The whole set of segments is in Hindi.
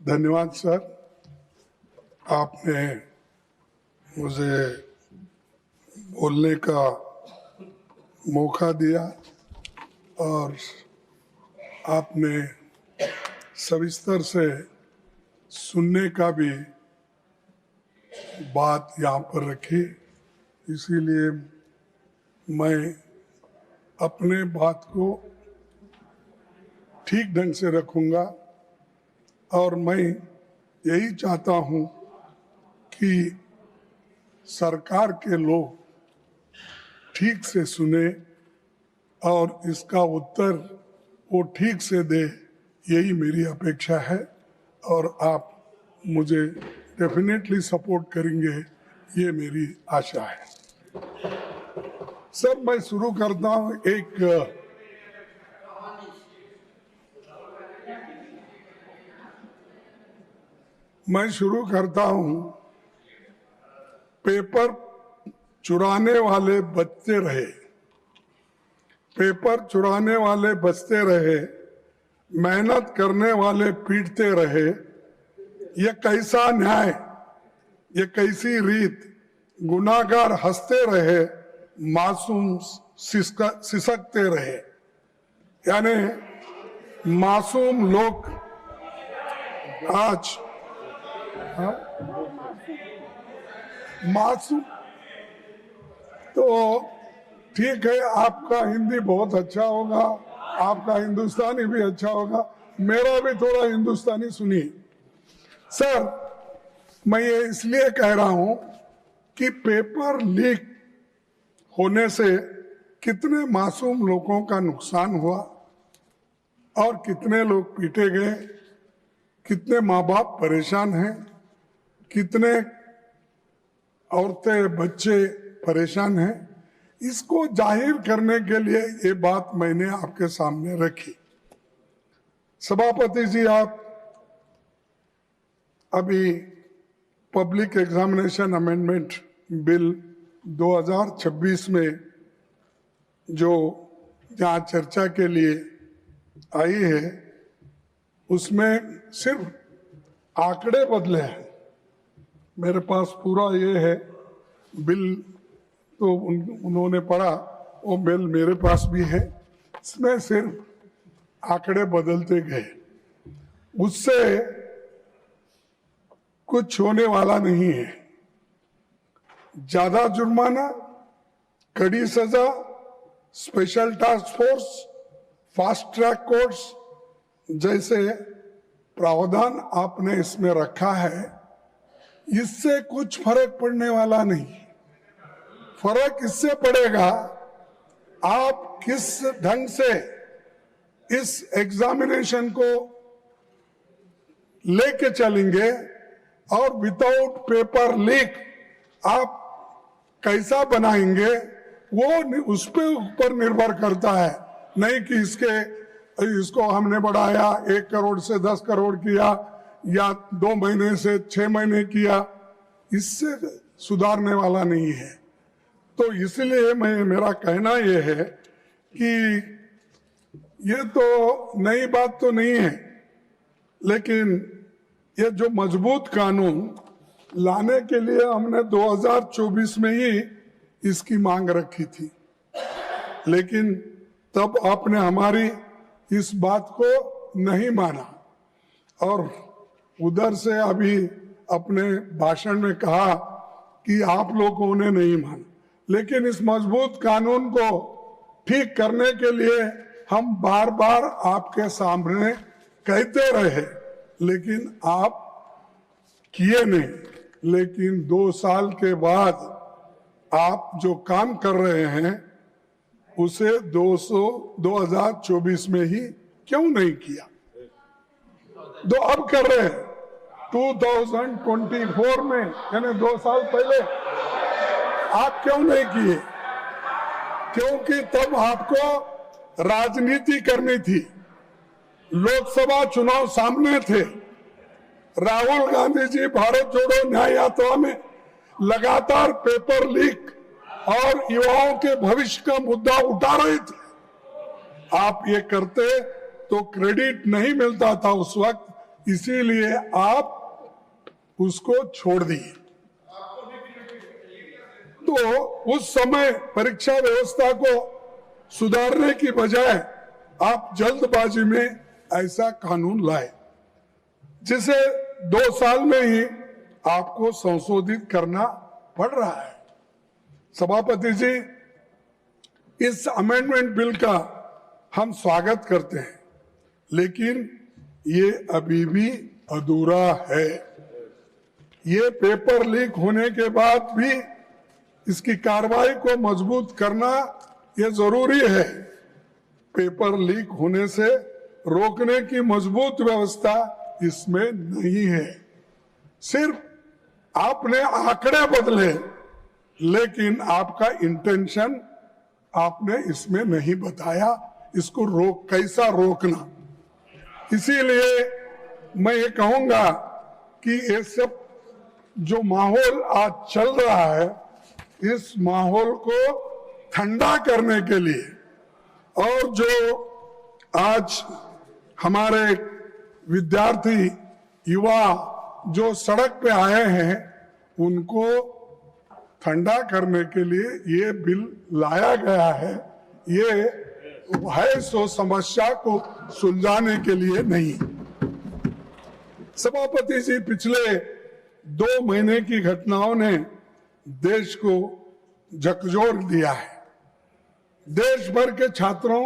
धन्यवाद सर, आपने मुझे बोलने का मौका दिया और आपने सविस्तर से सुनने का भी बात यहाँ पर रखी। इसीलिए मैं अपने बात को ठीक ढंग से रखूँगा और मैं यही चाहता हूँ कि सरकार के लोग ठीक से सुने और इसका उत्तर वो ठीक से दे, यही मेरी अपेक्षा है और आप मुझे डेफिनेटली सपोर्ट करेंगे, ये मेरी आशा है। सर, मैं शुरू करता हूँ पेपर चुराने वाले बचते रहे, पेपर चुराने वाले बचते रहे, मेहनत करने वाले पीटते रहे। ये कैसा न्याय, ये कैसी रीत, गुनाहगार हंसते रहे, मासूम सिसकते रहे। यानी मासूम लोग आज मासूम, तो ठीक है, आपका हिंदी बहुत अच्छा होगा, आपका हिंदुस्तानी भी अच्छा होगा, मेरा भी थोड़ा हिंदुस्तानी सुनिए। सर, मैं ये इसलिए कह रहा हूं कि पेपर लीक होने से कितने मासूम लोगों का नुकसान हुआ और कितने लोग पीटे गए, कितने माँ बाप परेशान हैं, कितने औरतें बच्चे परेशान हैं। इसको जाहिर करने के लिए ये बात मैंने आपके सामने रखी। सभापति जी, आप अभी पब्लिक एग्जामिनेशन अमेंडमेंट बिल 2026 में जो यहाँ चर्चा के लिए आई है, उसमें सिर्फ आंकड़े बदले हैं। मेरे पास पूरा ये है बिल, तो उन्होंने पढ़ा, वो बिल मेरे पास भी है। इसमें सिर्फ आंकड़े बदलते गए, उससे कुछ होने वाला नहीं है। ज्यादा जुर्माना, कड़ी सजा, special task force, fast track courts जैसे प्रावधान आपने इसमें रखा है, इससे कुछ फर्क पड़ने वाला नहीं। फर्क इससे पड़ेगा आप किस ढंग से इस एग्जामिनेशन को लेके चलेंगे और विदाउट पेपर लीक आप कैसा बनाएंगे, वो उस पे ऊपर निर्भर करता है। नहीं कि इसको हमने बढ़ाया 1 करोड़ से 10 करोड़ किया या 2 महीने से 6 महीने किया, इससे सुधारने वाला नहीं है। तो इसलिए मेरा कहना ये है कि ये तो नई बात तो नहीं है, लेकिन ये जो मजबूत कानून लाने के लिए हमने 2024 में ही इसकी मांग रखी थी, लेकिन तब आपने हमारी इस बात को नहीं माना और उधर से अभी अपने भाषण में कहा कि आप लोगों ने नहीं माना। लेकिन इस मजबूत कानून को ठीक करने के लिए हम बार बार आपके सामने कहते रहे, लेकिन आप किए नहीं। लेकिन 2 साल के बाद आप जो काम कर रहे हैं उसे 2024 में ही क्यों नहीं किया? तो अब कर रहे हैं 2024 में, यानी 2 साल पहले आप क्यों नहीं किए? क्योंकि तब आपको राजनीति करनी थी, लोकसभा चुनाव सामने थे। राहुल गांधी जी भारत जोड़ो न्याय यात्रा में लगातार पेपर लीक और युवाओं के भविष्य का मुद्दा उठा रहे थे। आप ये करते तो क्रेडिट नहीं मिलता था उस वक्त इसीलिए आप उसको छोड़ दिए। तो उस समय परीक्षा व्यवस्था को सुधारने की बजाय आप जल्दबाजी में ऐसा कानून लाए, जिसे 2 साल में ही आपको संशोधित करना पड़ रहा है। सभापति जी, इस अमेंडमेंट बिल का हम स्वागत करते हैं, लेकिन ये अभी भी अधूरा है। ये पेपर लीक होने के बाद भी इसकी कार्रवाई को मजबूत करना ये जरूरी है। पेपर लीक होने से रोकने की मजबूत व्यवस्था इसमें नहीं है। सिर्फ आपने आंकड़े बदले, लेकिन आपका इंटेंशन आपने इसमें नहीं बताया, इसको कैसा रोकना। इसीलिए मैं ये कहूंगा कि ये सब जो माहौल आज चल रहा है, इस माहौल को ठंडा करने के लिए, और जो आज हमारे विद्यार्थी युवा जो सड़क पे आए हैं, उनको ठंडा करने के लिए ये बिल लाया गया है। ये है सो समस्या को सुलझाने के लिए नहीं। सभापति जी, पिछले 2 महीने की घटनाओं ने देश को झकझोर दिया है। देश भर के छात्रों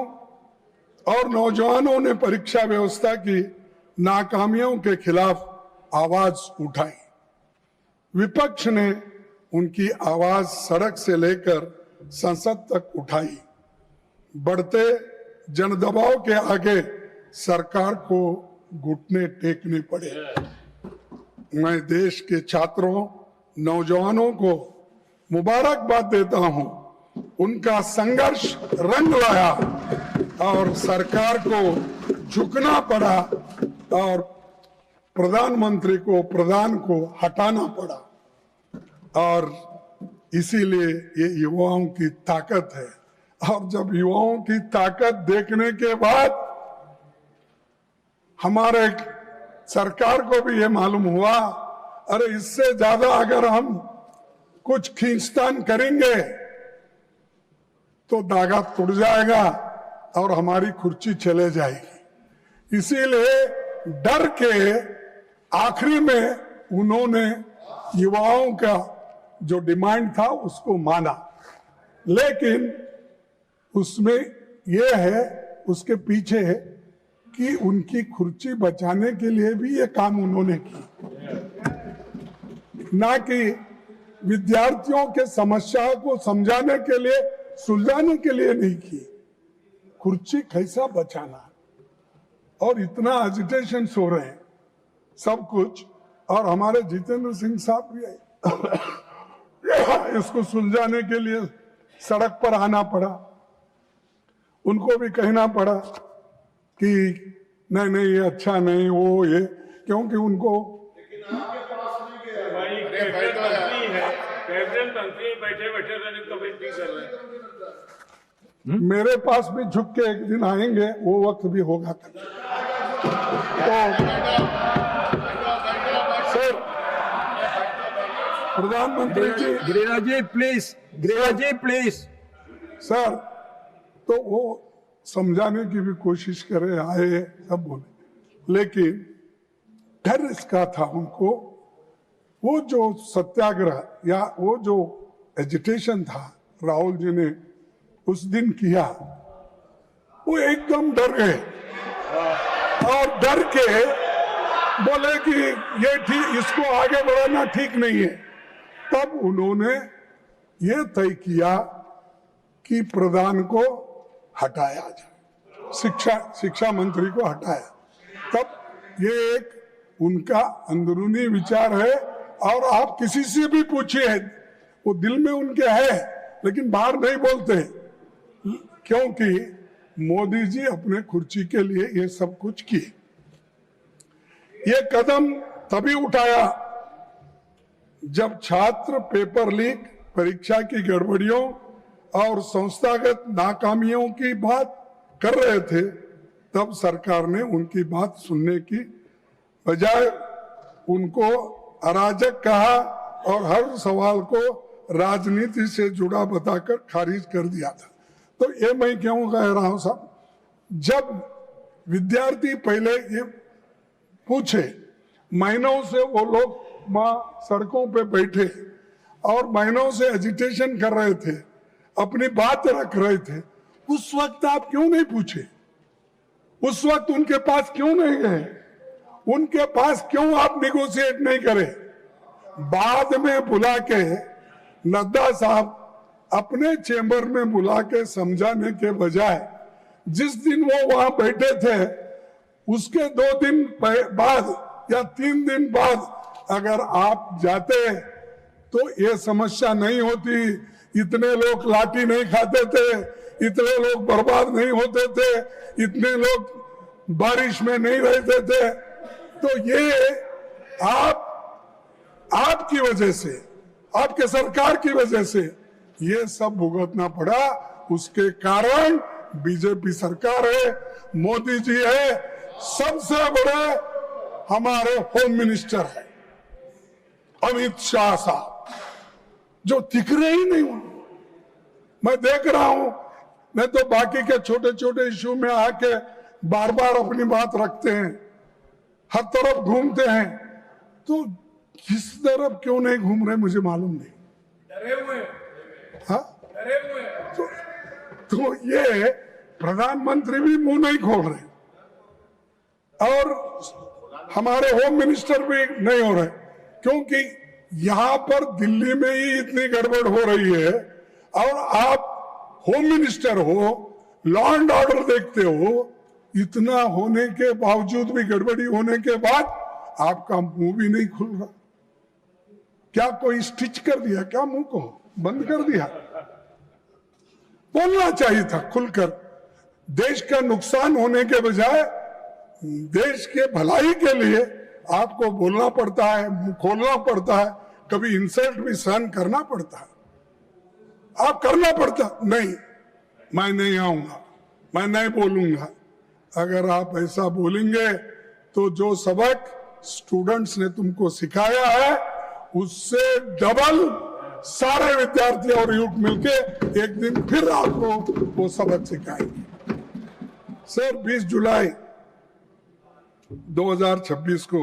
और नौजवानों ने परीक्षा व्यवस्था की नाकामियों के खिलाफ आवाज उठाई। विपक्ष ने उनकी आवाज सड़क से लेकर संसद तक उठाई। बढ़ते जनदबाव के आगे सरकार को घुटने टेकने पड़े। मैं देश के छात्रों, नौजवानों को मुबारकबाद देता हूं। उनका संघर्ष रंग लाया और सरकार को झुकना पड़ा और प्रधानमंत्री को, प्रधान को हटाना पड़ा। और इसीलिए ये युवाओं की ताकत है। और जब युवाओं की ताकत देखने के बाद हमारे सरकार को भी ये मालूम हुआ, अरे इससे ज्यादा अगर हम कुछ खींचतान करेंगे तो धागा टूट जाएगा और हमारी कुर्सी चले जाएगी। इसीलिए डर के आखिरी में उन्होंने युवाओं का जो डिमांड था उसको माना, लेकिन उसमें यह है, उसके पीछे है कि उनकी कुर्सी बचाने के लिए भी ये काम उन्होंने की, ना कि विद्यार्थियों के समस्या को समझाने के लिए, सुलझाने के लिए नहीं की। कुर्सी कैसा बचाना, और इतना एजिटेशन हो रहे हैं सब कुछ। और हमारे जितेंद्र सिंह साहब भी इसको सुलझाने के लिए सड़क पर आना पड़ा। उनको भी कहना पड़ा कि नहीं नहीं ये अच्छा नहीं, वो ये, क्योंकि उनको बैठे बैठे कमेंट्री कर रहे हैं। मेरे पास भी झुक के एक दिन आएंगे, वो वक्त भी होगा। तो सर, प्रधानमंत्री जी, गिरिराज जी प्लीज सर, तो वो समझाने की भी कोशिश करे, आए सब बोले, लेकिन डर इसका था उनको। वो जो सत्याग्रह या वो जो एजिटेशन था राहुल जी ने उस दिन किया, वो एकदम डर गए और डर के बोले कि ये ठीक, इसको आगे बढ़ाना ठीक नहीं है। तब उन्होंने ये तय किया कि प्रधान को हटाया जाए, शिक्षा मंत्री को हटाया। तब ये एक उनका अंदरूनी विचार है, और आप किसी से भी पूछिए, वो दिल में उनके है लेकिन बाहर नहीं बोलते, क्योंकि मोदी जी अपने कुर्सी के लिए ये सब कुछ किए। ये कदम तभी उठाया जब छात्र पेपर लीक, परीक्षा की गड़बड़ियों और संस्थागत नाकामियों की बात कर रहे थे। तब सरकार ने उनकी बात सुनने की बजाय उनको अराजक कहा और हर सवाल को राजनीति से जुड़ा बताकर खारिज कर दिया था। तो ये मैं क्यों कह रहा हूं साहब, जब विद्यार्थी पहले ये पूछे, महीनों से वो लोग वहां सड़कों पे बैठे और महीनों से एजिटेशन कर रहे थे, अपनी बात रख रहे थे, उस वक्त आप क्यों नहीं पूछे? उस वक्त उनके पास क्यों नहीं गए? उनके पास क्यों आप निगोशिएट नहीं करे? बाद में बुला के नड्डा साहब अपने चेंबर में बुला के समझाने के बजाय जिस दिन वो वहां बैठे थे उसके 2 दिन बाद या 3 दिन बाद अगर आप जाते तो ये समस्या नहीं होती, इतने लोग लाठी नहीं खाते थे, इतने लोग बर्बाद नहीं होते थे, इतने लोग बारिश में नहीं रहते थे। तो ये आपकी वजह से, आपके सरकार की वजह से ये सब भुगतना पड़ा। उसके कारण बीजेपी सरकार है, मोदी जी है, सबसे बड़े हमारे होम मिनिस्टर है अमित शाह साहब, जो दिख रहे ही नहीं। मैं देख रहा हूं, नहीं तो बाकी के छोटे छोटे इश्यू में आके बार बार अपनी बात रखते हैं, हर तरफ घूमते हैं। तो किस तरफ क्यों नहीं घूम रहे मुझे मालूम नहीं। डरे हुए, हाँ, डरे हुए। तो ये प्रधानमंत्री भी मुंह नहीं खोल रहे और हमारे होम मिनिस्टर भी नहीं हो रहे, क्योंकि यहां पर दिल्ली में ही इतनी गड़बड़ हो रही है और आप होम मिनिस्टर हो, लॉ एंड ऑर्डर देखते हो, इतना होने के बावजूद भी, गड़बड़ी होने के बाद आपका मुंह भी नहीं खुल रहा। क्या कोई स्टिच कर दिया क्या? मुंह को बंद कर दिया? बोलना चाहिए था खुलकर। देश का नुकसान होने के बजाय देश के भलाई के लिए आपको बोलना पड़ता है, मुंह खोलना पड़ता है, कभी इंसल्ट भी सहन करना पड़ता है। आप करना पड़ता नहीं, मैं नहीं आऊंगा, मैं नहीं बोलूंगा। अगर आप ऐसा बोलेंगे तो जो सबक स्टूडेंट्स ने तुमको सिखाया है उससे डबल सारे विद्यार्थी और युवक मिलके एक दिन फिर आपको वो सबक सिखाएंगे। सर, 20 जुलाई 2026 को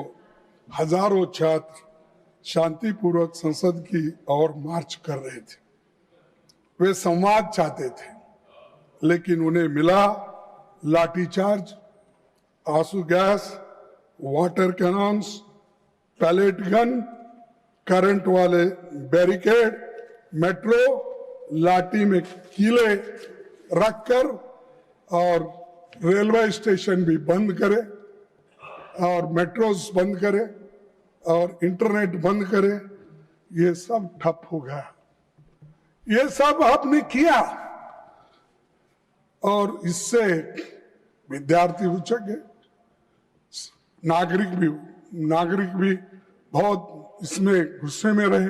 हजारों छात्र शांतिपूर्वक संसद की ओर मार्च कर रहे थे। वे संवाद चाहते थे, लेकिन उन्हें मिला लाठीचार्ज, आंसू gas, water cannons, pellet gun, current वाले बैरिकेड, मेट्रो लाठी में कीले रखकर और रेलवे स्टेशन भी बंद करे और मेट्रोस बंद करे और इंटरनेट बंद करे। ये सब ठप हो गया। ये सब आपने किया और इससे विद्यार्थी उचक गए, नागरिक भी बहुत इसमें गुस्से में रहे।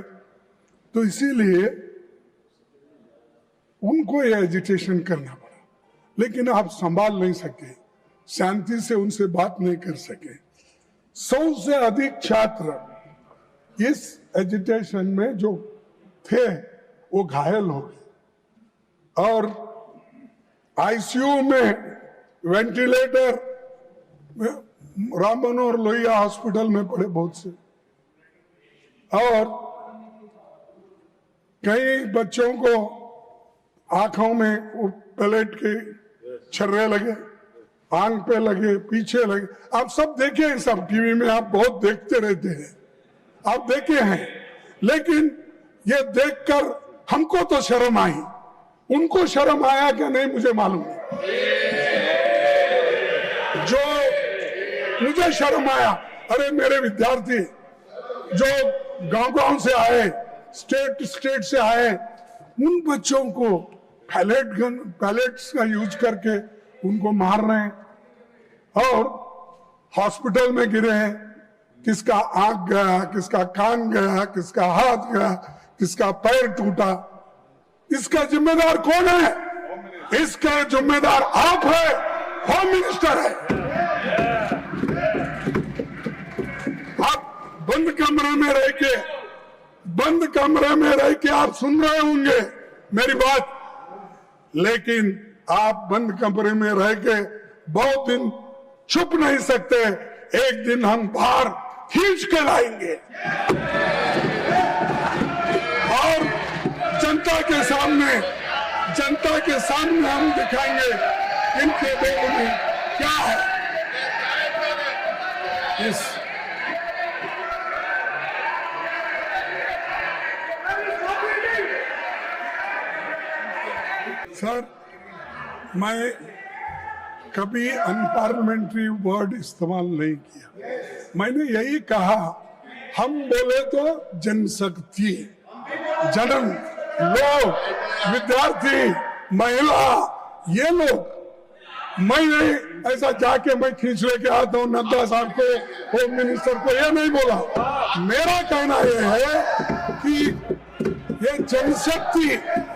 तो इसीलिए उनको ये एजिटेशन करना पड़ा, लेकिन आप संभाल नहीं सके, शांति से उनसे बात नहीं कर सके। 100 से अधिक छात्र इस एजिटेशन में जो थे वो घायल हो गए और आईसीयू में वेंटिलेटर राम मनोहर लोहिया हॉस्पिटल में पड़े बहुत से, और कई बच्चों को आंखों में वो पैलेट के छर्रे लगे, आंख पे लगे, पीछे लगे। आप सब देखे हैं, सब टीवी में आप बहुत देखते रहते हैं, आप देखे हैं। लेकिन ये देखकर हमको तो शर्म आई, उनको शर्म आया क्या नहीं मुझे मालूम नहीं। जो मुझे शर्म आया, अरे मेरे विद्यार्थी जो गांव से आए, स्टेट से आए, उन बच्चों को पैलेट्स का यूज करके उनको मार रहे हैं और हॉस्पिटल में गिरे हैं। किसका आंख गया, किसका कान गया, किसका हाथ गया, किसका पैर टूटा। इसका जिम्मेदार कौन है? इसका जिम्मेदार आप है, होम मिनिस्टर है। बंद कमरे में रह के आप सुन रहे होंगे मेरी बात, लेकिन आप बंद कमरे में रह के बहुत दिन छुप नहीं सकते। एक दिन हम बाहर खींच के लाएंगे और जनता के सामने हम दिखाएंगे इनके दिल में क्या है। इस सर, मैं कभी अनपार्लियामेंट्री वर्ड इस्तेमाल नहीं किया। मैंने यही कहा, हम बोले तो जनशक्ति, जनन, लोग, विद्यार्थी, महिला, ये लोग। मैं नहीं ऐसा जाके मैं खींच लेके आता हूँ नड्डा साहब को, होम मिनिस्टर को, ये नहीं बोला। मेरा कहना ये है कि ये जनशक्ति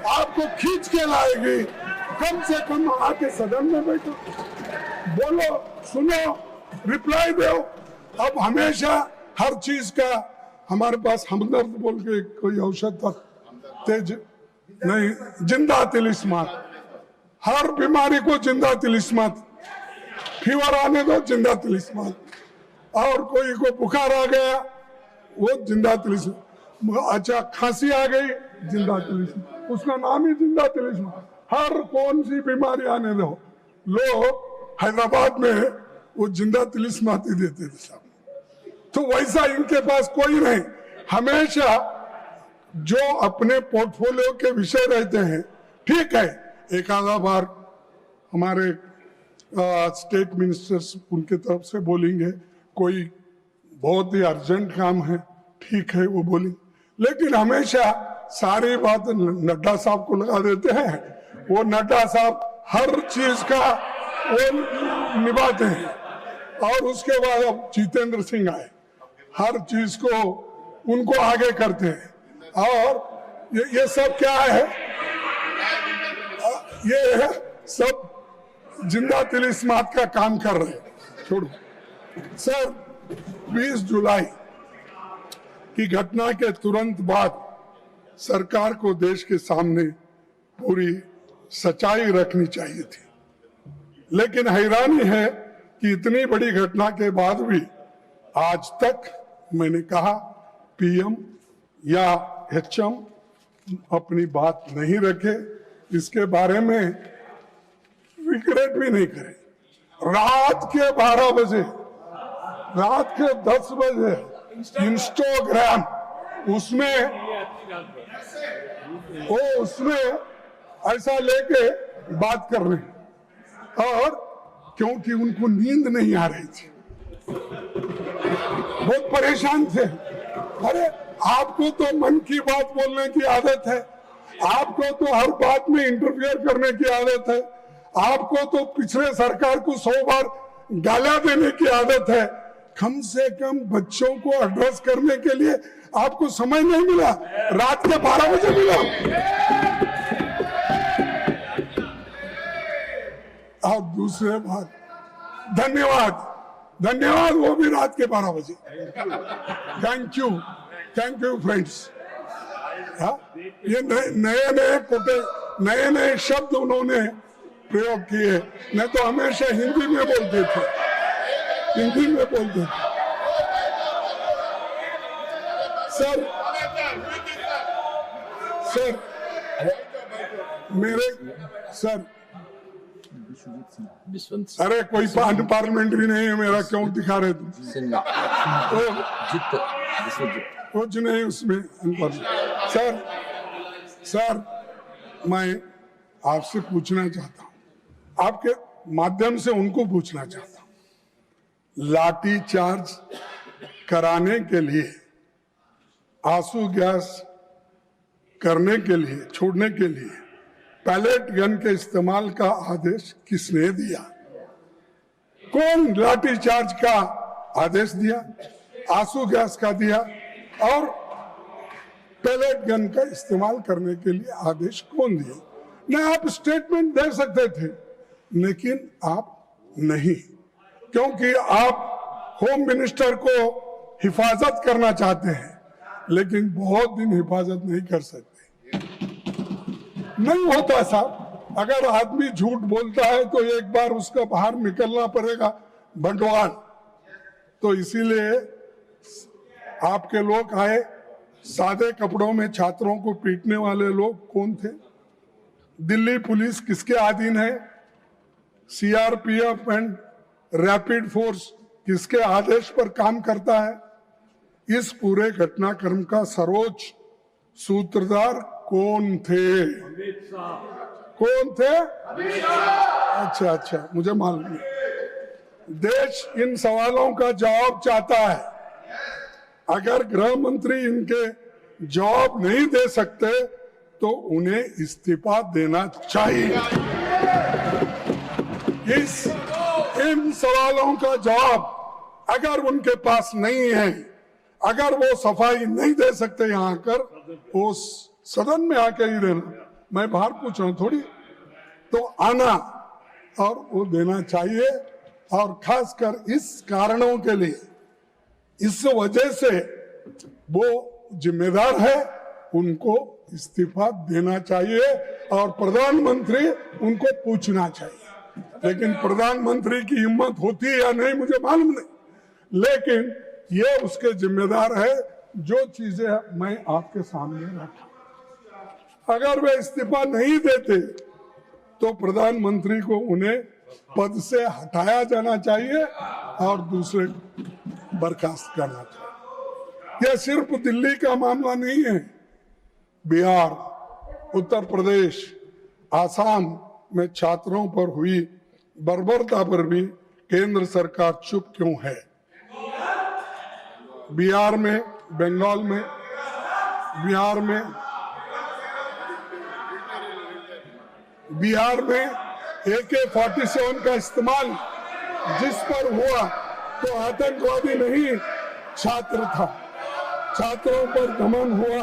आपको खींच के लाएगी। कम से कम आके सदन में बैठो, बोलो, सुनो, रिप्लाई दो। अब हमेशा हर चीज का हमारे पास हमदर्द बोल के कोई औषध था, तेज नहीं, जिंदा तिलिस्मात। हर बीमारी को जिंदा तिलिस्मात, फीवर आने दो जिंदा तिलिस्मात, और कोई को बुखार आ गया वो जिंदा तिलिस्मात, अच्छा खांसी आ गई जिंदा तिलिस्मात, उसका नाम ही जिंदा तिलिस्मात। हर कौन सी बीमारी आने दो, लोग हैदराबाद में वो जिंदा तिलिस्मात ही देते थे साहब। तो वैसा इनके पास कोई नहीं। हमेशा जो अपने पोर्टफोलियो के विषय रहते हैं, ठीक है, एक आधा बार हमारे स्टेट मिनिस्टर्स उनके तरफ से बोलेंगे, कोई बहुत ही अर्जेंट काम है, ठीक है वो बोलेंगे, लेकिन हमेशा सारी बात नड्डा साहब को लगा देते हैं। वो नड्डा साहब हर चीज का वो निभाते हैं। और उसके बाद अब जितेंद्र सिंह आए, हर चीज को उनको आगे करते हैं। और ये सब क्या है, ये सब जिंदा तिलिस्मात का काम कर रहे हैं। छोड़ो सर, 20 जुलाई की घटना के तुरंत बाद सरकार को देश के सामने पूरी सच्चाई रखनी चाहिए थी, लेकिन हैरानी है कि इतनी बड़ी घटना के बाद भी आज तक मैंने कहा पीएम या एचएम अपनी बात नहीं रखे, इसके बारे में रिग्रेट भी नहीं करे। रात के 12 बजे, रात के 10 बजे इंस्टाग्राम उसमें ऐसा लेके बात कर रहे हैं, और क्योंकि उनको नींद नहीं आ रही थी, बहुत परेशान थे। अरे आपको तो मन की बात बोलने की आदत है, आपको तो हर बात में इंटरफियर करने की आदत है, आपको तो पिछले सरकार को 100 बार गालियां देने की आदत है। कम से कम बच्चों को एड्रेस करने के लिए आपको समय नहीं मिला, रात के 12 बजे मिला। और दूसरे बात, धन्यवाद वो भी रात के 12 बजे। Thank you friends. ये नए शब्द उन्होंने प्रयोग किए, नहीं तो हमेशा हिंदी में बोलते थे। सर अरे कोई पार्लियामेंट्री नहीं है मेरा, क्यों दिखा रहे तुम? कुछ नहीं उसमें। सर मैं आपसे पूछना चाहता हूँ, आपके माध्यम से उनको पूछना चाहता हूँ, लाठी चार्ज कराने के लिए, आंसू गैस करने के लिए, छोड़ने के लिए पैलेट गन के इस्तेमाल का आदेश किसने दिया? कौन लाठी चार्ज का आदेश दिया, आंसू गैस का दिया, और पैलेट गन का इस्तेमाल करने के लिए आदेश कौन दिया? न आप स्टेटमेंट दे सकते थे, लेकिन आप नहीं, क्योंकि आप होम मिनिस्टर को हिफाजत करना चाहते हैं, लेकिन बहुत दिन हिफाजत नहीं कर सकते। नहीं होता साहब, अगर आदमी झूठ बोलता है तो एक बार उसका बाहर निकलना पड़ेगा बंटवाल। तो इसीलिए आपके लोग आए, सादे कपड़ों में छात्रों को पीटने वाले लोग कौन थे? दिल्ली पुलिस किसके अधीन है? सीआरपीएफ एंड रैपिड फोर्स किसके आदेश पर काम करता है? इस पूरे घटनाक्रम का सर्वोच्च सूत्रधार कौन थे? कौन थे? अच्छा, मुझे मालूम नहीं। देश इन सवालों का जवाब चाहता है। अगर गृह मंत्री इनके जवाब नहीं दे सकते तो उन्हें इस्तीफा देना चाहिए। इन सवालों का जवाब अगर उनके पास नहीं है, अगर वो सफाई नहीं दे सकते यहाँ आकर, वो सदन में आकर ही देना, मैं बाहर पूछ रहा हूँ थोड़ी, तो आना और वो देना चाहिए। और खासकर इस कारणों के लिए, इस वजह से वो जिम्मेदार है, उनको इस्तीफा देना चाहिए और प्रधानमंत्री उनको पूछना चाहिए। लेकिन प्रधानमंत्री की हिम्मत होती है या नहीं मुझे मालूम नहीं, लेकिन ये उसके जिम्मेदार है। जो चीजें मैं आपके सामने रखा, अगर वे इस्तीफा नहीं देते तो प्रधानमंत्री को उन्हें पद से हटाया जाना चाहिए और दूसरे बर्खास्त करना चाहिए। यह सिर्फ दिल्ली का मामला नहीं है, बिहार, उत्तर प्रदेश, आसाम में छात्रों पर हुई बर्बरता पर भी केंद्र सरकार चुप क्यों है? बिहार में, बंगाल में, बिहार में AK-47 का इस्तेमाल जिस पर हुआ तो आतंकवादी नहीं, छात्र था। छात्रों पर दमन हुआ,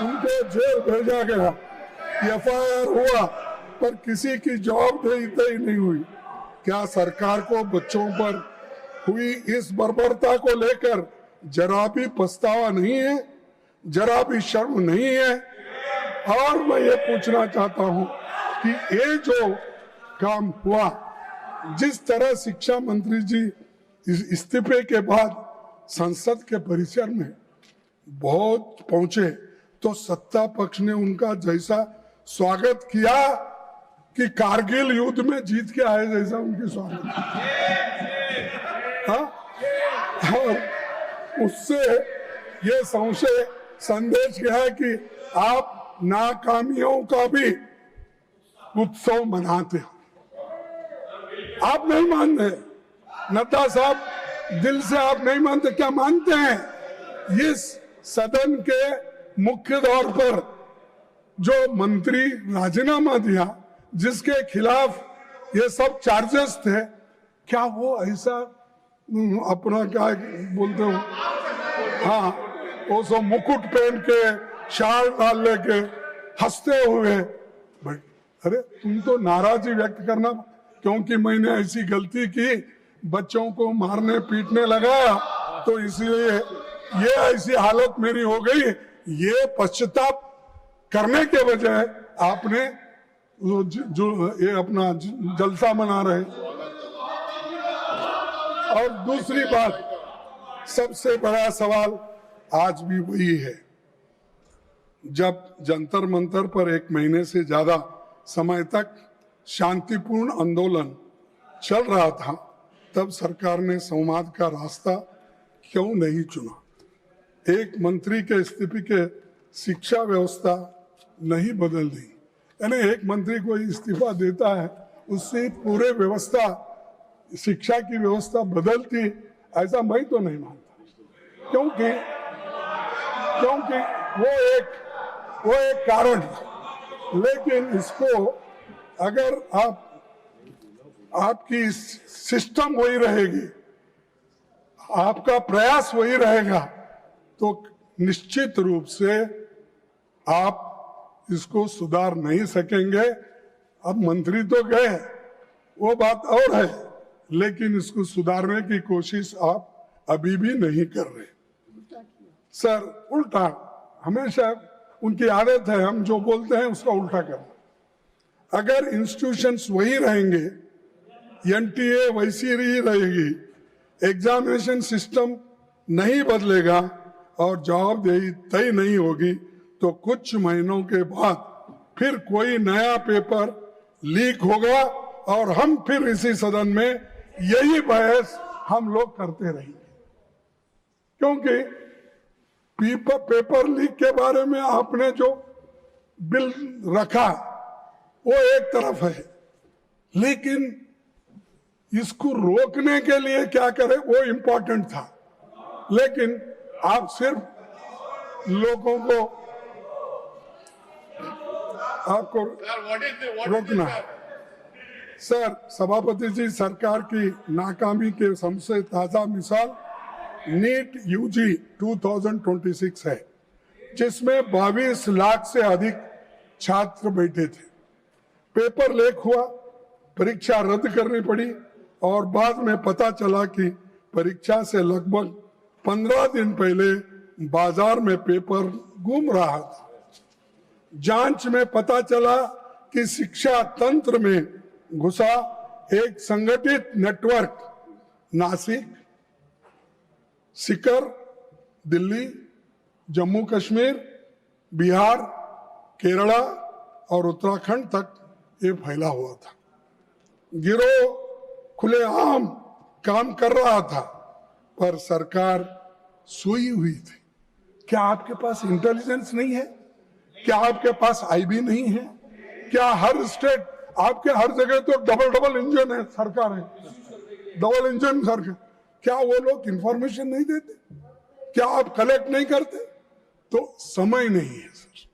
उनको जेल भेजा गया, FIR हुआ, पर किसी की जवाबदेही नहीं हुई। क्या सरकार को बच्चों पर हुई इस बर्बरता को लेकर जरा भी पछतावा नहीं है, जरा भी शर्म नहीं है? और मैं ये पूछना चाहता हूं कि ये जो काम हुआ, जिस तरह शिक्षा मंत्री जी इस्तीफे के बाद संसद के परिसर में बहुत पहुंचे, तो सत्ता पक्ष ने उनका जैसा स्वागत किया कि कारगिल युद्ध में जीत के आए जैसा उनकी स्वागत। हाँ, और उससे ये संशय संदेश गया कि आप नाकामियों का भी उत्सव मनाते हो। आप नहीं मानते, नड्डा साहब, दिल से आप नहीं मानते, क्या मानते हैं? इस सदन के मुख्य तौर पर जो मंत्री राजीनामा दिया, जिसके खिलाफ ये सब चार्जेस थे, क्या वो ऐसा अपना क्या बोलते हो, हाँ, वो सब मुकुट पहन के, शाल डाल लेके हंसते हुए, भाई अरे तुम तो नाराजगी व्यक्त करना क्योंकि मैंने ऐसी गलती की, बच्चों को मारने पीटने लगाया, तो इसलिए ये ऐसी हालत मेरी हो गई। ये पश्चाताप करने के बजाय आपने जो ये अपना जलसा मना रहे। और दूसरी बात, सबसे बड़ा सवाल आज भी वही है। जब जंतर मंतर पर 1 महीने से ज्यादा समय तक शांतिपूर्ण आंदोलन चल रहा था, तब सरकार ने संवाद का रास्ता क्यों नहीं चुना? एक मंत्री के इस्तीफे के शिक्षा व्यवस्था नहीं बदल दी, यानी एक मंत्री कोई इस्तीफा देता है, उससे पूरे व्यवस्था, शिक्षा की व्यवस्था बदलती, ऐसा मैं तो नहीं मानता। क्योंकि वो एक कारण था। लेकिन इसको अगर आपकी सिस्टम वही रहेगी, आपका प्रयास वही रहेगा, तो निश्चित रूप से आप इसको सुधार नहीं सकेंगे। अब मंत्री तो गए, वो बात और है, लेकिन इसको सुधारने की कोशिश आप अभी भी नहीं कर रहे। सर उल्टा, हमेशा उनकी आदत है हम जो बोलते हैं उसका उल्टा करना। अगर इंस्टीट्यूशंस वही रहेंगे, एनटीए वैसी ही रहेगी, एग्जामिनेशन सिस्टम नहीं बदलेगा और जवाबदेही तय नहीं होगी, तो कुछ महीनों के बाद फिर कोई नया पेपर लीक होगा और हम फिर इसी सदन में यही बहस हम लोग करते रहेंगे। क्योंकि पेपर लीक के बारे में आपने जो बिल रखा वो एक तरफ है, लेकिन इसको रोकने के लिए क्या करें वो इम्पोर्टेंट था। लेकिन आप सिर्फ लोगों को आपको रोकना। सर सभापति जी, सरकार की नाकामी के सबसे ताजा मिसाल नीट यूजी 2026 है, जिसमें 22 लाख से अधिक छात्र बैठे थे। पेपर लीक हुआ, परीक्षा रद्द करनी पड़ी और बाद में पता चला कि परीक्षा से लगभग 15 दिन पहले बाजार में पेपर घूम रहा था। जांच में पता चला कि शिक्षा तंत्र में घुसा एक संगठित नेटवर्क नासिक, सीकर, दिल्ली, जम्मू कश्मीर, बिहार, केरला और उत्तराखंड तक ये फैला हुआ था। गिरोह खुलेआम काम कर रहा था, पर सरकार सोई हुई थी। क्या आपके पास इंटेलिजेंस नहीं है? क्या आपके पास आईबी नहीं है? क्या हर स्टेट, आपके हर जगह तो डबल इंजन है, सरकार है, डबल इंजन सरकार, क्या वो लोग इंफॉर्मेशन नहीं देते? क्या आप कलेक्ट नहीं करते? तो समय नहीं है सर,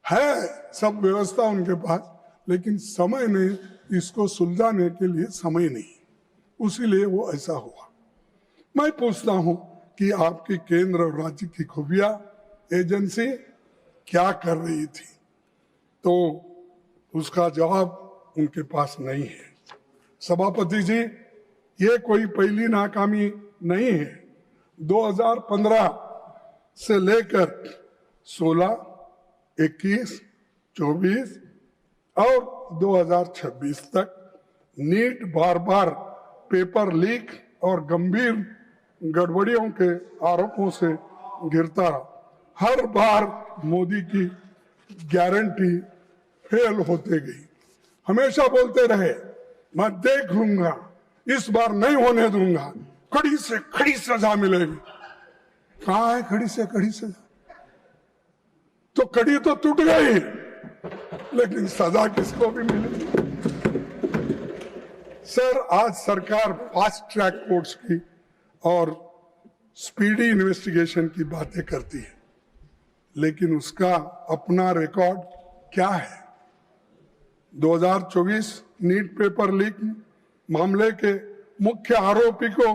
है सब व्यवस्था उनके पास, लेकिन समय नहीं, इसको सुलझाने के लिए समय नहीं, उसीलिए वो ऐसा हुआ। मैं पूछता हूं कि आपकी केंद्र और राज्य की खुफिया एजेंसी क्या कर रही थी, तो उसका जवाब उनके पास नहीं है। सभापति जी, ये कोई पहली नाकामी नहीं है। 2015 से लेकर 16, 21, 24 और 2026 तक नीट बार बार पेपर लीक और गंभीर गड़बड़ियों के आरोपों से घिरता रहा। हर बार मोदी की गारंटी फेल होते गई। हमेशा बोलते रहे मैं देख लूंगा, इस बार नहीं होने दूंगा, कड़ी से कड़ी सजा मिलेगी। कहाँ है कड़ी से कड़ी सजा? तो कड़ी तो टूट गई, लेकिन सजा किसको भी मिलेगी? सर, आज सरकार फास्ट ट्रैक कोर्ट्स की और स्पीडी इन्वेस्टिगेशन की बातें करती है, लेकिन उसका अपना रिकॉर्ड क्या है? 2024 नीट पेपर लीक मामले के मुख्य आरोपी को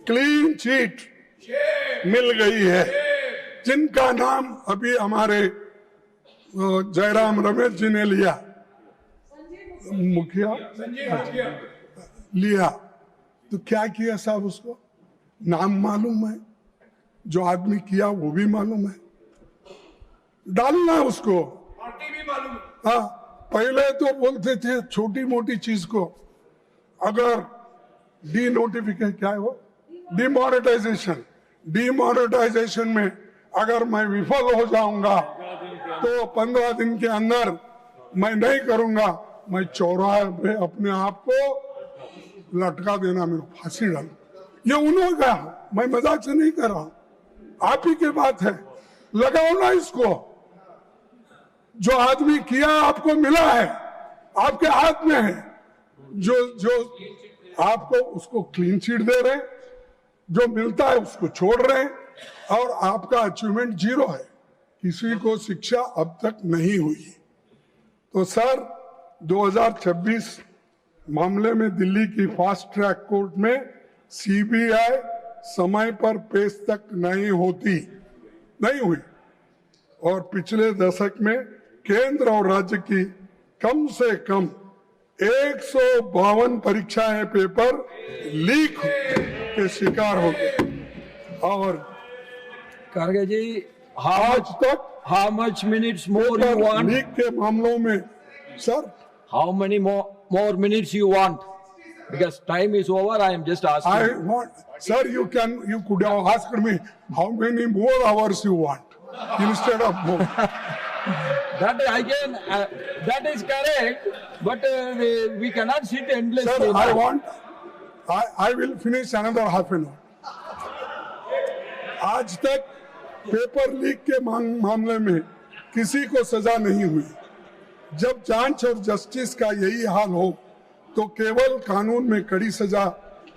क्लीन चिट मिल गई है, जिनका नाम अभी हमारे जयराम रमेश जी ने लिया, मुखिया लिया। तो क्या किया साहब? उसको नाम मालूम है, जो आदमी किया वो भी मालूम है, डालना है उसको, पार्टी भी मालूम है। हाँ, पहले तो बोलते थे छोटी मोटी चीज को, अगर डी नोटिफिकेशन, क्या है वो, डिमोनेटाइजेशन में अगर मैं विफल हो जाऊंगा तो 15 दिन के अंदर मैं नहीं करूंगा, मैं चौराहे पे अपने आप को लटका देना, मेरे फांसी डाल। ये उन्होंने कहा, मैं मजाक से नहीं कर रहा, आप ही की बात है, लगाओ ना इसको। जो आदमी किया आपको मिला है, आपके हाथ में है, जो आपको उसको क्लीन चिट दे रहे, जो मिलता है उसको छोड़ रहे, और आपका अचीवमेंट 0 है, किसी को शिक्षा अब तक नहीं हुई। तो सर 2026 मामले में दिल्ली की फास्ट ट्रैक कोर्ट में सीबीआई समय पर पेश तक नहीं हुई, और पिछले दशक में केंद्र और राज्य की कम से कम 152 परीक्षाएं पेपर लीक के शिकार हो गए। और Karge ji, आज तक how much minutes more you paper want? Leak के मामलों में sir How many more minutes you want? Because time is over. I am just asking. I want, sir, you could have asked me how many more hours you want instead of more. That I can. That is correct. But we cannot sit endlessly. Sir, I now. want, I will finish another half an hour. आज तक पेपर लीक के मामले में किसी को सजा नहीं हुई। जब जांच और जस्टिस का यही हाल हो तो केवल कानून में कड़ी सजा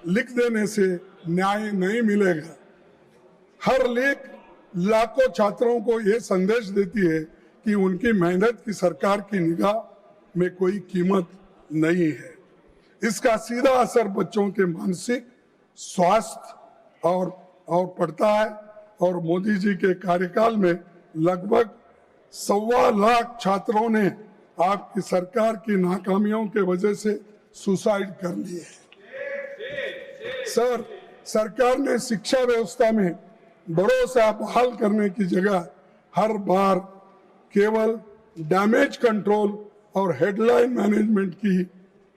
लिख देने से न्याय नहीं मिलेगा। हर लीक लाखों छात्रों को यह संदेश देती है कि उनकी मेहनत की सरकार की निगाह में कोई कीमत नहीं है। इसका सीधा असर बच्चों के मानसिक स्वास्थ्य और पड़ता है और मोदी जी के कार्यकाल में लगभग 1.25 लाख छात्रों ने आपकी सरकार की नाकामियों के वजह से सुसाइड कर लिए है। सर, सरकार ने शिक्षा व्यवस्था में भरोसा बहाल करने की जगह हर बार केवल डैमेज कंट्रोल और हेडलाइन मैनेजमेंट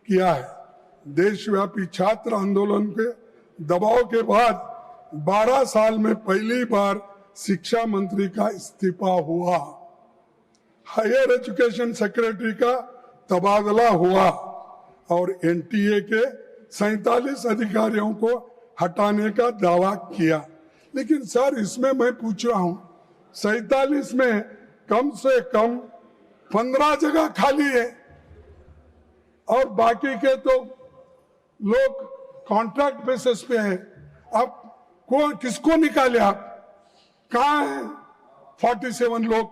किया है। देशव्यापी छात्र आंदोलन के दबाव के बाद 12 साल में पहली बार शिक्षा मंत्री का इस्तीफा हुआ, हायर एजुकेशन सेक्रेटरी का तबादला हुआ और एनटीए के 47 अधिकारियों को हटाने का दावा किया। लेकिन सर, इसमें मैं पूछ रहा हूं, 47 में कम से कम 15 जगह खाली है और बाकी के तो लोग कॉन्ट्रैक्ट बेसिस पे हैं। अब किसको निकाले आप? कहाँ है 47 लोग?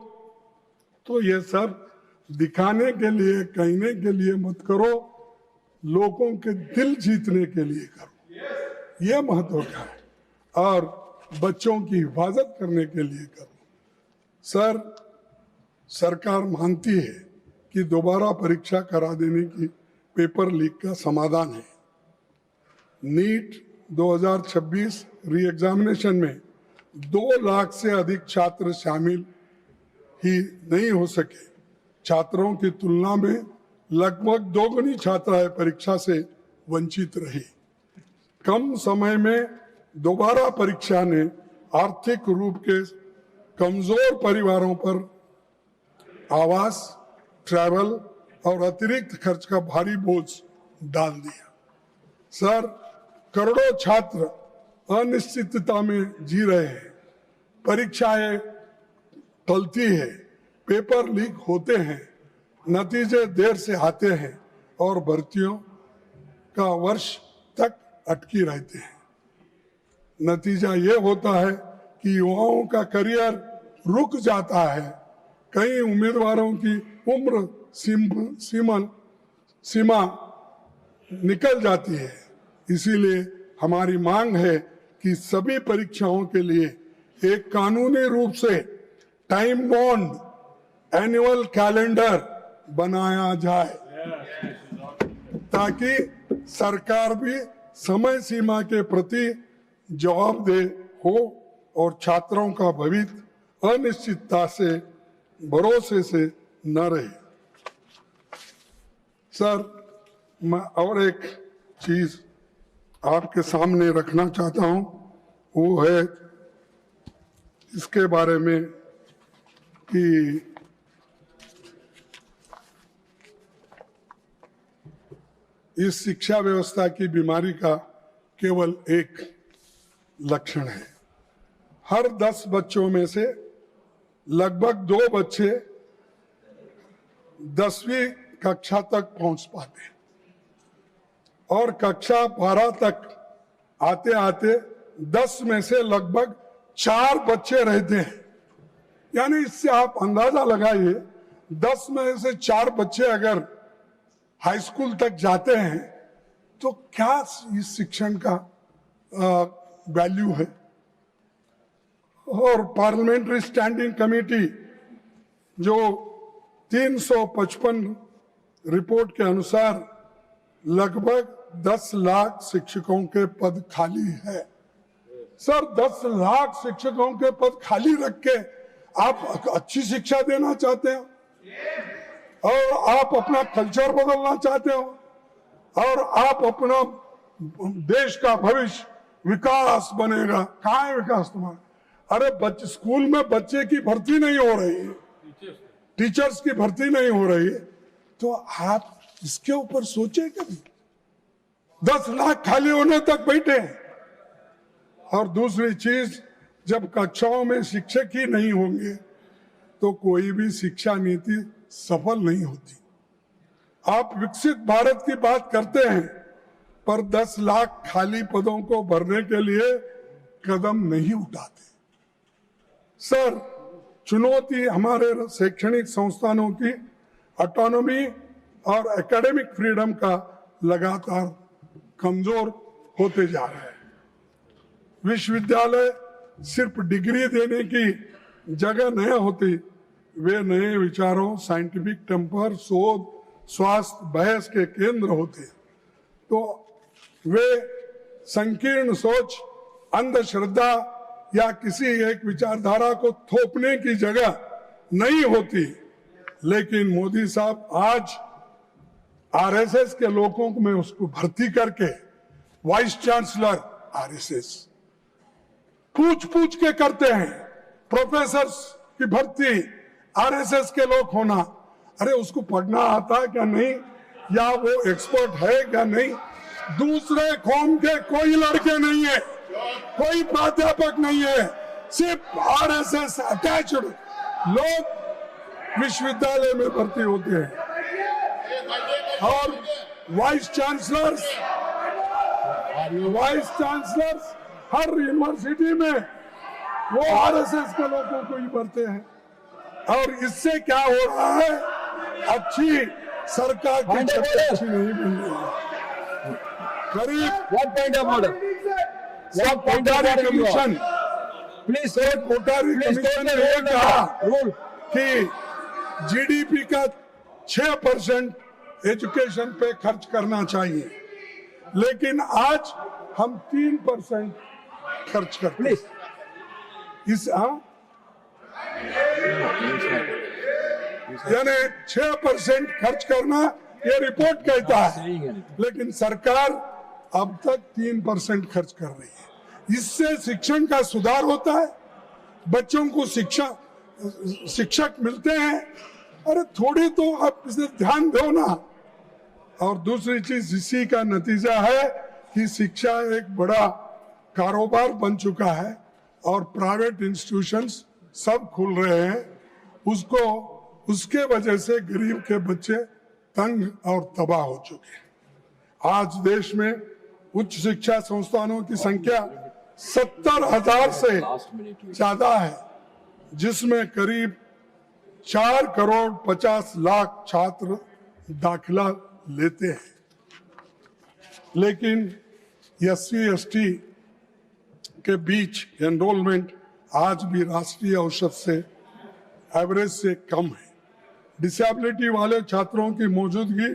तो ये सब दिखाने के लिए, कहने के लिए मत करो, लोगों के दिल जीतने के लिए करो, ये महत्व का है, और बच्चों की हिफाजत करने के लिए करो। सर, सरकार मानती है कि दोबारा परीक्षा करा देने की पेपर लीक का समाधान है। नीट 2026 री एग्जामिनेशन में 2 लाख से अधिक छात्र शामिल ही नहीं हो सके। छात्रों की तुलना में लगभग दोगुनी छात्राएं परीक्षा से वंचित रही। कम समय में दोबारा परीक्षा ने आर्थिक रूप के कमजोर परिवारों पर आवास, ट्रैवल और अतिरिक्त खर्च का भारी बोझ डाल दिया। सर, करोड़ों छात्र अनिश्चितता में जी रहे हैं। परीक्षाएं टलती है, पेपर लीक होते हैं, नतीजे देर से आते हैं और भर्तियों का वर्ष तक अटकी रहते हैं। नतीजा ये होता है कि युवाओं का करियर रुक जाता है। कई उम्मीदवारों की उम्र सीमा निकल जाती है। इसीलिए हमारी मांग है कि सभी परीक्षाओं के लिए एक कानूनी रूप से टाइम बॉन्ड एनुअल कैलेंडर बनाया जाए ताकि सरकार भी समय सीमा के प्रति जवाबदेह हो और छात्रों का भविष्य अनिश्चितता से, भरोसे से न रहे। सर, मैं और एक चीज आपके सामने रखना चाहता हूं, वो है इसके बारे में कि इस शिक्षा व्यवस्था की बीमारी का केवल एक लक्षण है। हर 10 बच्चों में से लगभग 2 बच्चे 10वीं कक्षा तक पहुंच पाते हैं और कक्षा 12 तक आते आते 10 में से लगभग 4 बच्चे रहते हैं। यानी इससे आप अंदाजा लगाइए, 10 में से 4 बच्चे अगर हाई स्कूल तक जाते हैं तो क्या इस शिक्षण का वैल्यू है। और पार्लियामेंट्री स्टैंडिंग कमेटी जो 355 रिपोर्ट के अनुसार लगभग 10 लाख शिक्षकों के पद खाली है। सर 10 लाख शिक्षकों के पद खाली रख के आप अच्छी शिक्षा देना चाहते हो और आप अपना कल्चर बदलना चाहते हो और आप अपना देश का भविष्य विकास बनेगा। कहाँ है विकास तुम्हारा? अरे बच्चे स्कूल में बच्चे की भर्ती नहीं हो रही है, टीचर्स की भर्ती नहीं हो रही है, तो आप इसके ऊपर सोचे कभी? 10 लाख खाली होने तक बैठे हैं। और दूसरी चीज, जब कक्षाओं में शिक्षक ही नहीं होंगे तो कोई भी शिक्षा नीति सफल नहीं होती। आप विकसित भारत की बात करते हैं पर 10 लाख खाली पदों को भरने के लिए कदम नहीं उठाते। सर, चुनौती हमारे शैक्षणिक संस्थानों की ऑटोनॉमी और एकेडमिक फ्रीडम का लगातार कमजोर होते जा रहा है। विश्वविद्यालय सिर्फ डिग्री देने की जगह नहीं होती, वे नए विचारों, साइंटिफिक टेम्पर, शोध, स्वास्थ्य, बहस के केंद्र होते हैं। तो वे संकीर्ण सोच, अंधश्रद्धा या किसी एक विचारधारा को थोपने की जगह नहीं होती। लेकिन मोदी साहब आज आरएसएस के लोगों को में उसको भर्ती करके वाइस चांसलर आरएसएस पूछ पूछ के करते हैं। प्रोफेसर की भर्ती आरएसएस के लोग होना, अरे उसको पढ़ना आता है क्या नहीं, या वो एक्सपर्ट है क्या नहीं? दूसरे कौम के कोई लड़के नहीं है, कोई प्राध्यापक नहीं है, सिर्फ आरएसएस अटैच्ड लोग विश्वविद्यालय में भर्ती होते हैं। और वाइस चांसलर्स हर यूनिवर्सिटी में वो आरएसएस के लोगों को ही भरते हैं। और इससे क्या हो रहा है, अच्छी सरकार की छवि अच्छी नहीं बन रही है। करीब कोटारी कमीशन ने ये कहा कि जीडीपी का 6% एजुकेशन पे खर्च करना चाहिए, लेकिन आज हम 3% खर्च करते हैं। यानी 6% खर्च करना ये रिपोर्ट कहता है, लेकिन सरकार अब तक 3% खर्च कर रही है। इससे शिक्षण का सुधार होता है, बच्चों को शिक्षक मिलते हैं। अरे थोड़ी तो आप इसे ध्यान दो ना। और दूसरी चीज, इसी का नतीजा है कि शिक्षा एक बड़ा कारोबार बन चुका है और प्राइवेट इंस्टीट्यूशंस सब खुल रहे हैं। उसके वजह से गरीब के बच्चे तंग और तबाह हो चुके हैं। आज देश में उच्च शिक्षा संस्थानों की संख्या 70,000 से ज्यादा है, जिसमें करीब 4 करोड़ 50 लाख छात्र दाखिला लेते हैं। लेकिन SC/ST के बीच एनरोलमेंट आज भी राष्ट्रीय औसत से एवरेज से कम है। डिसेबिलिटी वाले छात्रों की मौजूदगी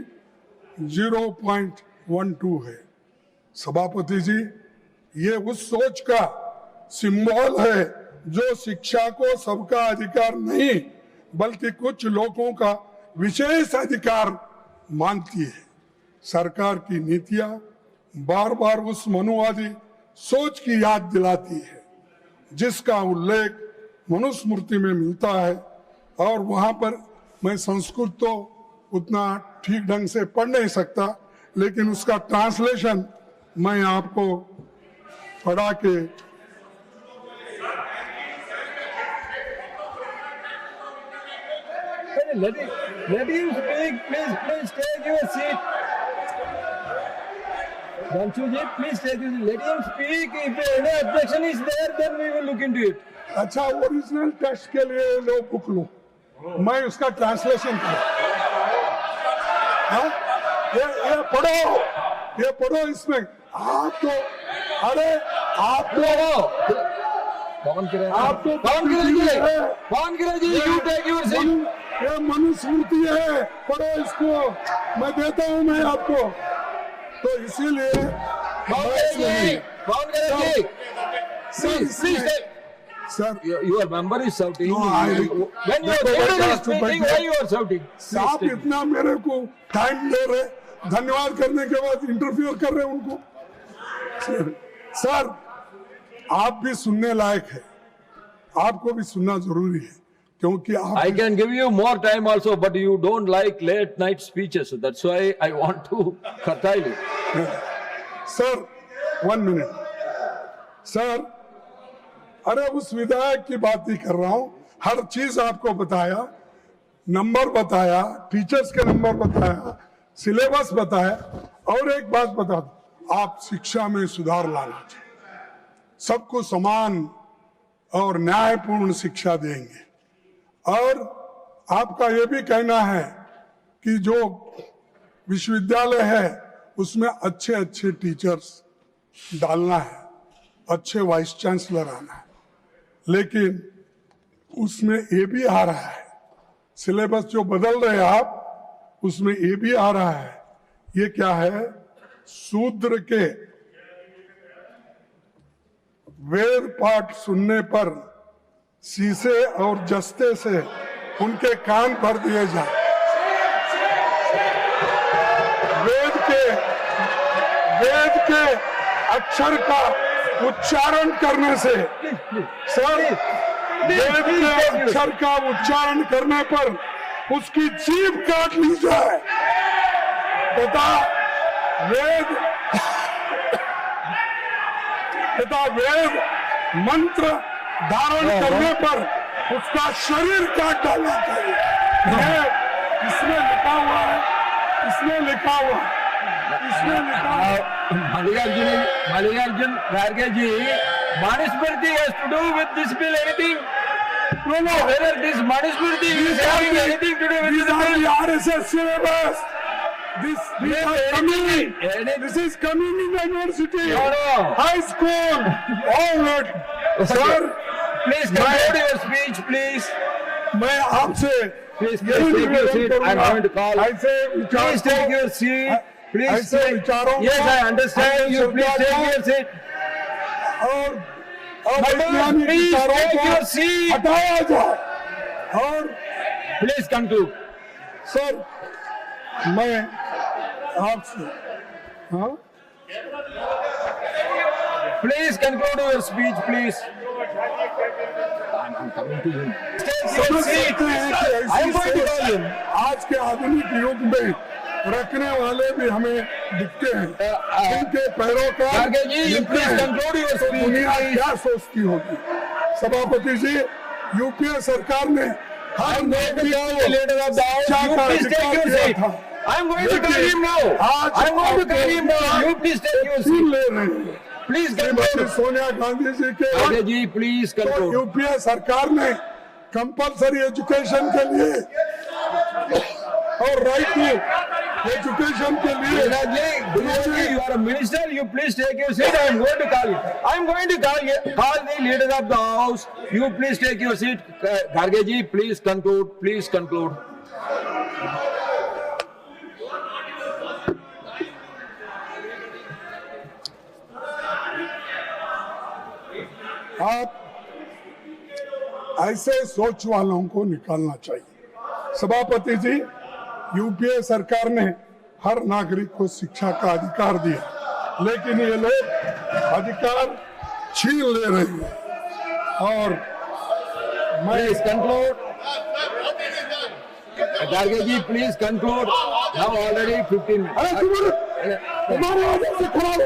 0.12 है। सभापति जी, ये उस सोच का सिंबल है जो शिक्षा को सबका अधिकार नहीं बल्कि कुछ लोगों का विशेष अधिकार मानती है। सरकार की नीतियां बार बार उस मनुवादी सोच की याद दिलाती है जिसका उल्लेख मनुस्मृति में मिलता है। और वहां पर मैं संस्कृत तो उतना ठीक ढंग से पढ़ नहीं सकता, लेकिन उसका ट्रांसलेशन मैं आपको पढ़ा के let him speak. Please take your seat. Ranchuji, please take your seat. Let him speak. If any objection is there, then we will look into it. अच्छा, ओरिजिनल टेक्स्ट के लिए लो बुक लो, मैं उसका ट्रांसलेशन करूं। ये पढ़ो इसमें। आप तो अरे आप जी, you take your seat. ये मनुस्मृति है, पढ़ो इसको, मैं देता हूं मैं आपको। तो इसीलिए Please stay. Sir Your member is shouting. No, I- When your leader is speaking, why you are shouting? आप इतना मेरे को टाइम दे रहे, धन्यवाद करने के बाद इंटरफियर कर रहे उनको। सर आप भी सुनने लायक है, आपको भी सुनना जरूरी है, क्योंकि आप I can give you more time also, but you don't like late night speeches. That's why I want to curtail it. Sir 1 minute sir, अरे उस विधायक की बात ही कर रहा हूं, हर चीज आपको बताया, नंबर बताया, टीचर्स के नंबर बताया, सिलेबस बताया, और एक बात बता दो, आप शिक्षा में सुधार लाना चाहिए, सबको समान और न्यायपूर्ण शिक्षा देंगे। और आपका ये भी कहना है कि जो विश्वविद्यालय है उसमें अच्छे अच्छे टीचर्स डालना है, अच्छे वाइस चांसलर आना है, लेकिन उसमें ये भी आ रहा है, सिलेबस जो बदल रहे हैं आप, उसमें ये भी आ रहा है, ये क्या है, शूद्र के वेद पाठ सुनने पर शीशे और जस्ते से उनके कान भर दिए जाए, वेद के अक्षर का उच्चारण करने से, सर वेद के अक्षर का उच्चारण करने पर उसकी जीभ काट ली जाए तथा वेद मंत्र धारण करने पर उसका शरीर काट डालना चाहिए। ये इसमें लिखा हुआ है, इसमें लिखा हुआ है। Mallikarjun Kharge ji, Manusmriti has to do with this bill anything? No, whether this Manusmriti is having anything to do with These this are bill? the RSS syllabus. This is coming in the university, No. high school, all that. Sir, Please conclude your speech, please. मैं आपसे Please take your seat. I'm going to call. ऐसे Please take your seat. Please ऐसे take. विचारों Yes, को I understand you. Please take your seat. और Madam, वैज्ञानिक please विचारों take को your seat. हटाया जाए। और Please conclude. सर मैं आपसे हाँ Please conclude your speech, please. I'm coming to him. Take your समझ seat. सकते हैं कि ऐसी I'm going to call सोच him. आज के आधुनिक युग में रखने वाले भी हमें दिखते हैं, इनके पैरोकार Kharge ji, you दिखते please हैं। conclude your तो speech, दुनिया please. क्या सोचती होगी? सभापति जी, यूपीए सरकार ने हर I'm going to call the leader of the house. शिक्षा You का please take अधिकार your दिया seat. था। I'm going to call him now. आज I'm going to call him now. You please take your छीन seat. ले रहे हैं। Please Shrimati conclude. सोनिया गांधी जी के Kharge ji, please तो conclude. यूपीए सरकार ने कंपलसरी एजुकेशन के लिए और राइट टू एजुकेशन के लिए Gujarat, you are a minister. You please take your seat. I am going to call you. I am going to call the leader of the house. You please take your seat. Kharge ji, please conclude. Please conclude. आप ऐसे सोच वालों को निकालना चाहिए। सभापति जी, यूपीए सरकार ने हर नागरिक को शिक्षा का अधिकार दिया, लेकिन ये लोग अधिकार छीन ले रहे हैं। और मैं Please conclude. Kharge ji, please conclude. Now already 15 minutes. अरे तुम्हारे वजह से खराब हो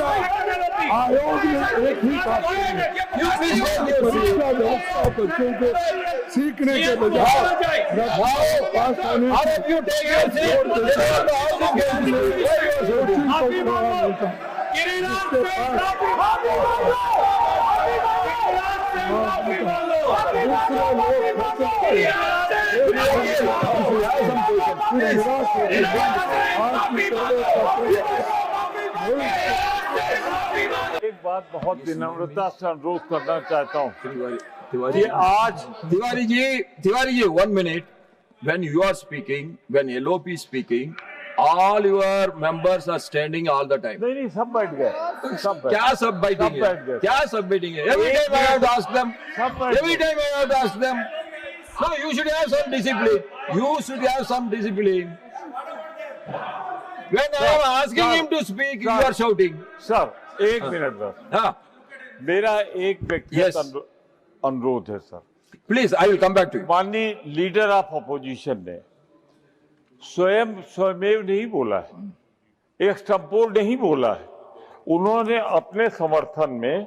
आयोग ने एक ही बात कही है, परीक्षा व्यवस्था बच्चों को सीखने के बजाय रट्टा पास होने All of you take your seat. Leader of the house is going to take your seat. Coaching को बढ़ावा मिलता है। इसके पास दूसरे लोग बच्चे एक बात बहुत विनम्रता से अनुरोध करना चाहता हूँ। Tiwari कि आज Tiwari ji, 1 minute. When you are speaking, when LOP is speaking, all your members are standing all the time. नहीं सब बैठ गए, सब बैठ क्या सब बैठेंगे? सब बैठ गए। क्या सब बैठेंगे? Every time I have to ask them. सब बैठ Every time I have to ask them. No, you should have some discipline. You should have some discipline. When I am asking him to speak, you are shouting. Sir एक मिनट बस, हाँ, मेरा एक व्यक्तिगत Yes. अनुरोध है sir. please, I will come back to you. माननीय लीडर ऑफ अपोजिशन ने स्वयमेव नहीं बोला है, एक्सटेम्पोर नहीं बोला है। उन्होंने अपने समर्थन में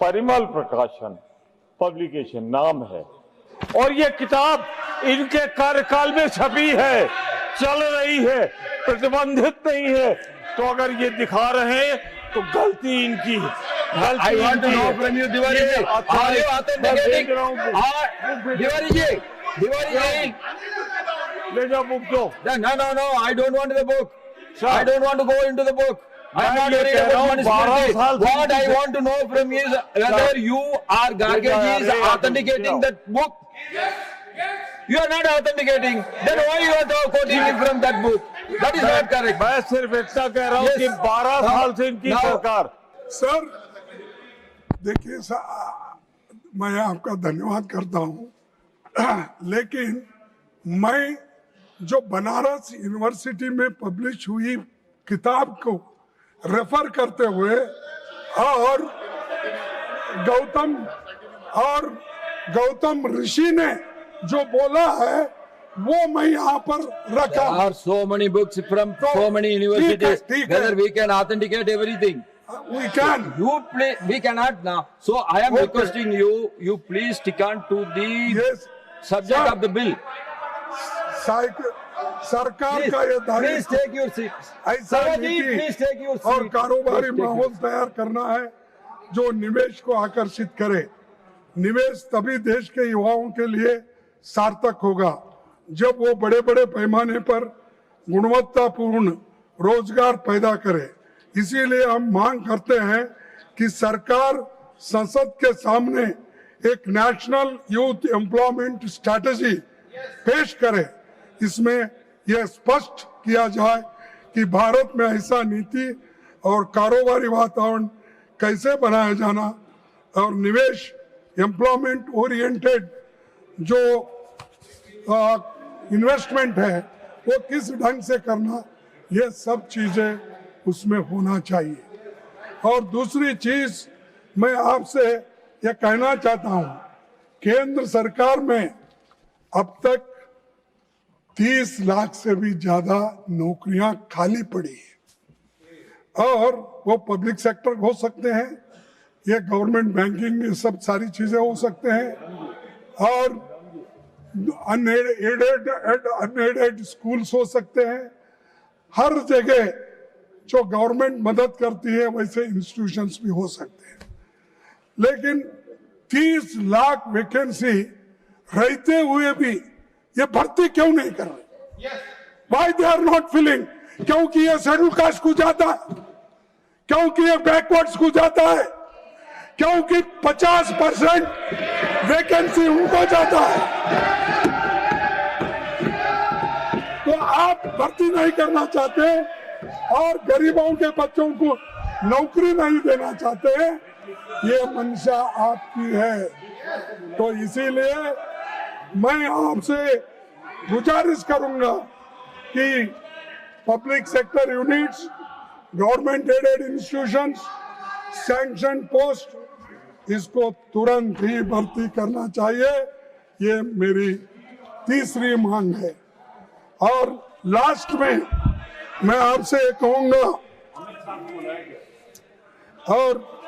परिमल प्रकाशन पब्लिकेशन नाम है और ये किताब इनके कार्यकाल में छपी है, चल रही है, प्रतिबंधित नहीं है। तो अगर ये दिखा रहे हैं तो गलती इनकी है। I want to know from you, Tiwari ji, are you authenticating? Tiwari ji, ले जाओ बुक दो। no, I don't want the book. Sir. I don't want to go into the book. I am मैं not ये worried कह रहा about हूँ, 12 साल municipality. से What I मुझे- want to know from you is whether you are Garge ji is अरे, authenticating that book. You are not authenticating. Then why you are quoting from that book? That is not correct. मैं सिर्फ इतना कह रहा हूँ Yes. कि 12 साल से इनकी Now- सरकार। सर देखिए मैं आपका धन्यवाद करता हूं, लेकिन मैं जो बनारस यूनिवर्सिटी में पब्लिश हुई किताब को रेफर करते हुए और गौतम ऋषि ने जो बोला है वो मैं यहाँ पर रखा। There are so many books from so many universities. ठीक है। Whether we can authenticate everything. We can. We cannot now. So I am Okay. requesting you please stick on to the Yes. subject Sir. of the bill. सरकार Please, का ये please दायित्व take your seat. ऐसा Saraji, नीति please take your seat. और कारोबारी Please take माहौल your- तैयार करना है जो निवेश को आकर्षित करे। निवेश तभी देश के युवाओं के लिए सार्थक होगा जब वो बड़े बड़े पैमाने पर गुणवत्तापूर्ण रोजगार पैदा करे। इसीलिए हम मांग करते हैं कि सरकार संसद के सामने एक नेशनल यूथ एम्प्लॉयमेंट स्ट्रैटेजी पेश करे। इसमें यह स्पष्ट किया जाए कि भारत में ऐसा नीति और कारोबारी वातावरण कैसे बनाया जाना और निवेश एम्प्लॉयमेंट ओरिएंटेड जो इन्वेस्टमेंट है वो किस ढंग से करना, ये सब चीजें उसमें होना चाहिए। और दूसरी चीज मैं आपसे ये कहना चाहता हूँ, केंद्र सरकार में अब तक 30 लाख से भी ज्यादा नौकरियां खाली पड़ी है और वो पब्लिक सेक्टर हो सकते हैं, ये गवर्नमेंट बैंकिंग ये सब सारी चीजें हो सकते हैं और अनएडेड स्कूल्स हो सकते हैं। हर जगह जो गवर्नमेंट मदद करती है वैसे इंस्टीट्यूशंस भी हो सकते हैं। लेकिन 30 लाख वैकेंसी रहते हुए भी ये भर्ती क्यों नहीं कर रहे? Why they are not filling? क्योंकि ये शेड्यूल कास्ट को जाता है, क्योंकि ये बैकवर्ड्स को जाता है, क्योंकि 50% वैकेंसी उनको जाता है। तो आप भर्ती नहीं करना चाहते और गरीबों के बच्चों को नौकरी नहीं देना चाहते, ये मंशा आपकी है। तो इसीलिए मैं आपसे गुजारिश करूंगा कि public sector units, government aided institutions, sanction post, इसको तुरंत ही भर्ती करना चाहिए। ये मेरी तीसरी मांग है। और लास्ट में मैं आपसे कहूंगा और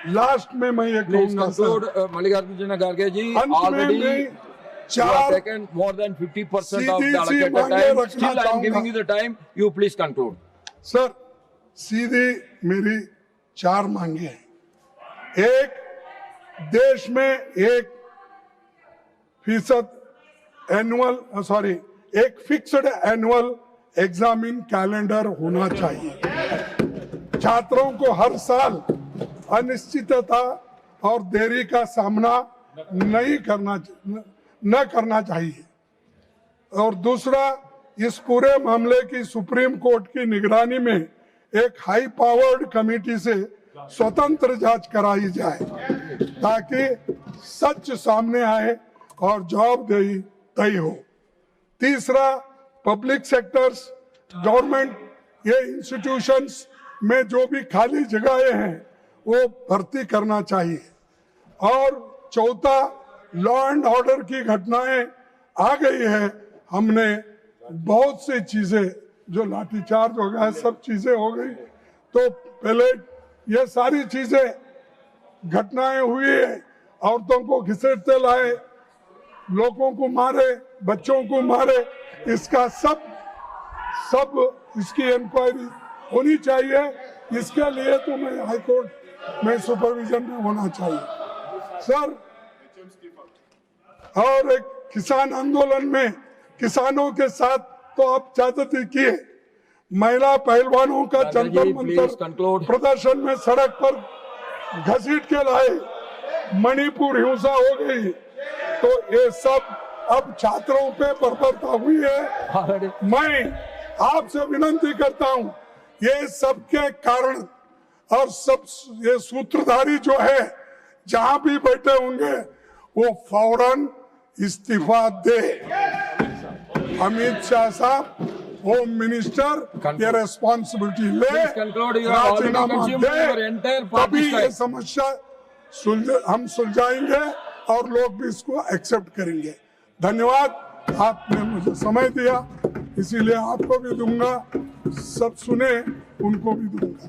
लास्ट में मैं ये Please कहूंगा conclude, Mallikarjuna Kharge ji. अंत में Already मैं you have चार taken more than 50% of the सीधी सी allocated मांगे time. रखना Still, I am चाहूंगा। giving you the time. You please conclude. Sir सीधी मेरी 4 मांगे हैं। एक, देश में 1 फिक्स्ड एनुअल एग्जामिन कैलेंडर होना चाहिए। छात्रों को हर साल अनिश्चितता और देरी का सामना नहीं करना न करना चाहिए। और दूसरा, इस पूरे मामले की सुप्रीम कोर्ट की निगरानी में एक हाई पावर्ड कमेटी से स्वतंत्र जांच कराई जाए ताकि सच सामने आए और जवाबदेही तय हो। तीसरा, पब्लिक सेक्टर्स, गवर्नमेंट, ये इंस्टीट्यूशंस में जो भी खाली जगहें हैं वो भर्ती करना चाहिए। और चौथा, लॉ एंड ऑर्डर की घटनाएं आ गई है, हमने बहुत सी चीजें जो लाठीचार्ज हो गया, सब चीजें हो गई, तो पहले ये सारी चीजें घटनाएं हुई है, औरतों को घसीटते लाए, लोगों को मारे, बच्चों को मारे, इसका सब इसकी इंक्वायरी होनी चाहिए। इसके लिए तो मैं हाई कोर्ट में सुपरविजन में होना चाहिए सर। और एक किसान आंदोलन में किसानों के साथ तो आप ज्यादती किए, महिला पहलवानों का जंतर मंतर प्रदर्शन में सड़क पर घसीट के लाए, मणिपुर हिंसा हो गई, तो ये सब अब छात्रों पे बर्बरता हुई है। मैं आपसे विनती करता हूं, ये सब के कारण और सब ये सूत्रधारी जो है जहां भी बैठे होंगे वो फौरन इस्तीफा दे। अमित शाह साहब, होम मिनिस्टर, ये रेस्पॉन्सिबिलिटी ले, राजीनामा दे, तभी ये समस्या हम सुलझाएंगे और लोग भी इसको एक्सेप्ट करेंगे। धन्यवाद, आपने मुझे समय दिया, इसीलिए आपको भी दूंगा, सब सुने उनको भी दूंगा।